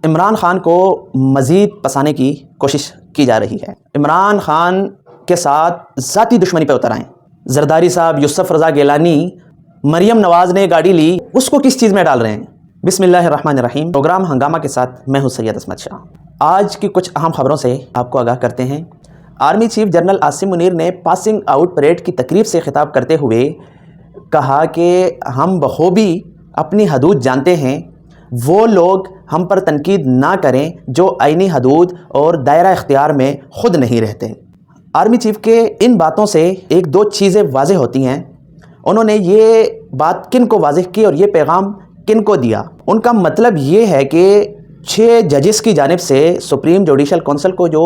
عمران خان کو مزید پسانے کی کوشش کی جا رہی ہے۔ عمران خان کے ساتھ ذاتی دشمنی پہ اتر آئیں۔ زرداری صاحب، یوسف رضا گیلانی، مریم نواز نے گاڑی لی، اس کو کس چیز میں ڈال رہے ہیں؟ بسم اللہ الرحمن الرحیم۔ پروگرام ہنگامہ کے ساتھ میں ہوں سید عصمت شاہ۔ آج کی کچھ اہم خبروں سے آپ کو آگاہ کرتے ہیں۔ Army chief general Asim Munir نے پاسنگ آؤٹ پریڈ کی تقریب سے خطاب کرتے ہوئے کہا کہ ہم بخوبی اپنی حدود جانتے ہیں، وہ لوگ ہم پر تنقید نہ کریں جو آئینی حدود اور دائرہ اختیار میں خود نہیں رہتے۔ آرمی چیف کے ان باتوں سے ایک دو چیزیں واضح ہوتی ہیں۔ انہوں نے یہ بات کن کو واضح کی اور یہ پیغام کن کو دیا؟ ان کا مطلب یہ ہے کہ 6 ججز کی جانب سے سپریم جوڈیشل کونسل کو جو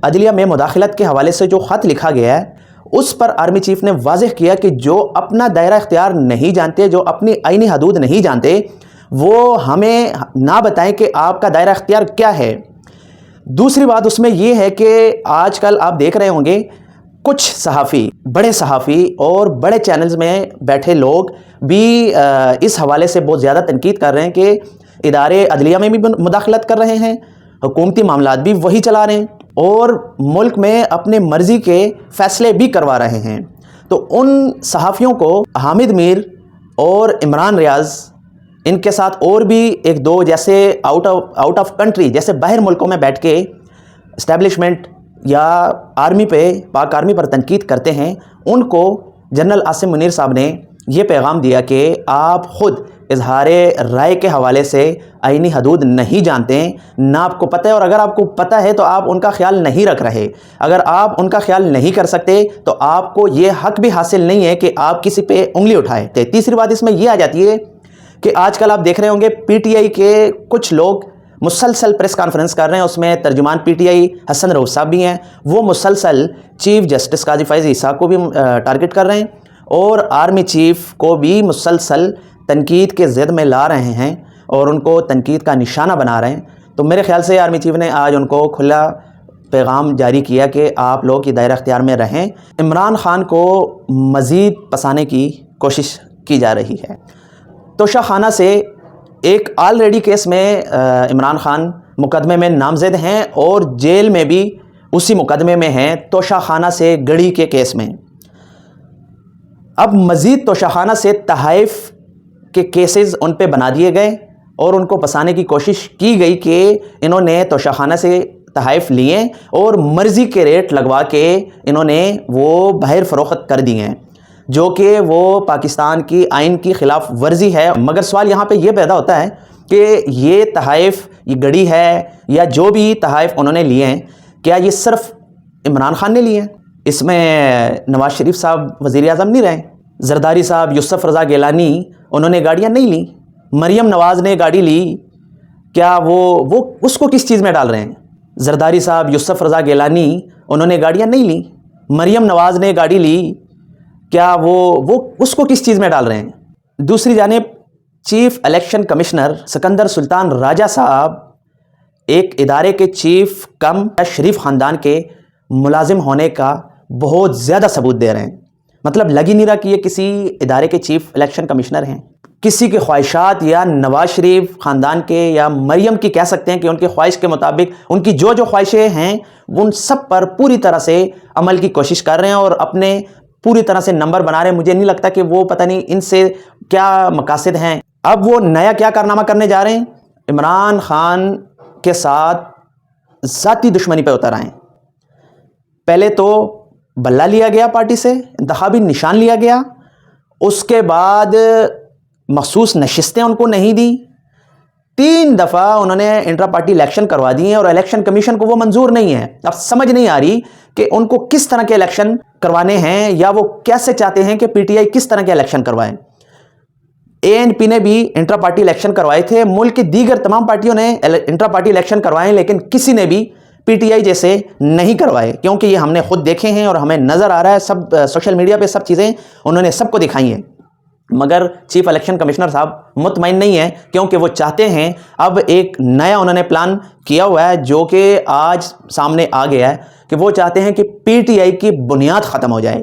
عدلیہ میں مداخلت کے حوالے سے جو خط لکھا گیا ہے، اس پر آرمی چیف نے واضح کیا کہ جو اپنا دائرہ اختیار نہیں جانتے، جو اپنی آئینی حدود نہیں جانتے، وہ ہمیں نہ بتائیں کہ آپ کا دائرہ اختیار کیا ہے۔ دوسری بات اس میں یہ ہے کہ آج کل آپ دیکھ رہے ہوں گے کچھ صحافی، بڑے صحافی اور بڑے چینلز میں بیٹھے لوگ بھی اس حوالے سے بہت زیادہ تنقید کر رہے ہیں کہ ادارے عدلیہ میں بھی مداخلت کر رہے ہیں، حکومتی معاملات بھی وہی چلا رہے ہیں اور ملک میں اپنے مرضی کے فیصلے بھی کروا رہے ہیں۔ تو ان صحافیوں کو حامد میر اور عمران ریاض، ان کے ساتھ اور بھی ایک دو جیسے آؤٹ آف کنٹری، جیسے باہر ملکوں میں بیٹھ کے اسٹیبلشمنٹ یا آرمی پہ، پاک آرمی پر تنقید کرتے ہیں، ان کو جنرل عاصم منیر صاحب نے یہ پیغام دیا کہ آپ خود اظہار رائے کے حوالے سے آئینی حدود نہیں جانتے، نہ آپ کو پتہ ہے، اور اگر آپ کو پتہ ہے تو آپ ان کا خیال نہیں رکھ رہے۔ اگر آپ ان کا خیال نہیں کر سکتے تو آپ کو یہ حق بھی حاصل نہیں ہے کہ آپ کسی پہ انگلی اٹھائے۔ تیسری بات اس میں یہ آ جاتی ہے کہ آج کل آپ دیکھ رہے ہوں گے پی ٹی آئی کے کچھ لوگ مسلسل پریس کانفرنس کر رہے ہیں، اس میں ترجمان پی ٹی آئی حسن رؤوف صاحب بھی ہیں، وہ مسلسل چیف جسٹس قاضی فائز عیسیٰ کو بھی ٹارگٹ کر رہے ہیں اور آرمی چیف کو بھی مسلسل تنقید کے زد میں لا رہے ہیں اور ان کو تنقید کا نشانہ بنا رہے ہیں۔ تو میرے خیال سے آرمی چیف نے آج ان کو کھلا پیغام جاری کیا کہ آپ لوگ یہ دائرہ اختیار میں رہیں۔ عمران خان کو مزید پسانے کی کوشش کی جا رہی ہے۔ توشہ خانہ سے ایک آلریڈی کیس میں عمران خان مقدمے میں نامزد ہیں اور جیل میں بھی اسی مقدمے میں ہیں، توشہ خانہ سے گڑھی کے کیس میں۔ اب مزید توشہ خانہ سے تحائف کے کیسز ان پہ بنا دیے گئے اور ان کو پسانے کی کوشش کی گئی کہ انہوں نے توشہ خانہ سے تحائف لیے اور مرضی کے ریٹ لگوا کے انہوں نے وہ باہر فروخت کر دی ہیں، جو کہ وہ پاکستان کی آئین کی خلاف ورزی ہے۔ مگر سوال یہاں پہ یہ پیدا ہوتا ہے کہ یہ تحائف، یہ گڑھی ہے یا جو بھی تحائف انہوں نے لیے ہیں، کیا یہ صرف عمران خان نے لیے ہیں؟ اس میں نواز شریف صاحب وزیر اعظم نہیں رہے، زرداری صاحب، یوسف رضا گیلانی، انہوں نے گاڑیاں نہیں لیں، مریم نواز نے گاڑی لی، کیا وہ اس کو کس چیز میں ڈال رہے ہیں؟ زرداری صاحب، یوسف رضا گیلانی، انہوں نے گاڑیاں نہیں لیں، مریم نواز نے گاڑی لی، کیا وہ اس کو کس چیز میں ڈال رہے ہیں؟ دوسری جانب چیف الیکشن کمشنر سکندر سلطان راجہ صاحب ایک ادارے کے چیف کم شریف خاندان کے ملازم ہونے کا بہت زیادہ ثبوت دے رہے ہیں۔ مطلب لگ ہی نہیں رہا کہ یہ کسی ادارے کے چیف الیکشن کمشنر ہیں۔ کسی کی خواہشات یا نواز شریف خاندان کے یا مریم کی کہہ سکتے ہیں کہ ان کی خواہش کے مطابق ان کی جو خواہشیں ہیں ان سب پر پوری طرح سے عمل کی کوشش کر رہے ہیں اور اپنے پوری طرح سے نمبر بنا رہے ہیں۔ مجھے نہیں لگتا کہ وہ پتہ نہیں ان سے کیا مقاصد ہیں۔ اب وہ نیا کیا کارنامہ کرنے جا رہے ہیں؟ عمران خان کے ساتھ ذاتی دشمنی پہ اتر آئیں۔ پہلے تو بلہ لیا گیا پارٹی سے، انتخابی نشان لیا گیا، اس کے بعد مخصوص نشستیں ان کو نہیں دی، 3 دفعہ انہوں نے انٹرا پارٹی الیکشن کروا دی ہیں اور الیکشن کمیشن کو وہ منظور نہیں ہے۔ اب سمجھ نہیں آ رہی کہ ان کو کس طرح کے الیکشن کروانے ہیں یا وہ کیسے چاہتے ہیں کہ پی ٹی آئی کس طرح کے الیکشن کروائیں۔ اے این پی نے بھی انٹرا پارٹی الیکشن کروائے تھے، ملک کی دیگر تمام پارٹیوں نے انٹرا پارٹی الیکشن کروائے، لیکن کسی نے بھی پی ٹی آئی جیسے نہیں کروائے، کیونکہ یہ ہم نے خود دیکھے ہیں اور ہمیں نظر آ رہا ہے، سب سوشل میڈیا پہ سب چیزیں انہوں نے سب کو دکھائی ہیں۔ مگر چیف الیکشن کمشنر صاحب مطمئن نہیں ہیں، کیونکہ وہ چاہتے ہیں، اب ایک نیا انہوں نے پلان کیا ہوا ہے جو کہ آج سامنے آ گیا ہے کہ وہ چاہتے ہیں کہ پی ٹی آئی کی بنیاد ختم ہو جائے۔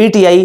PTI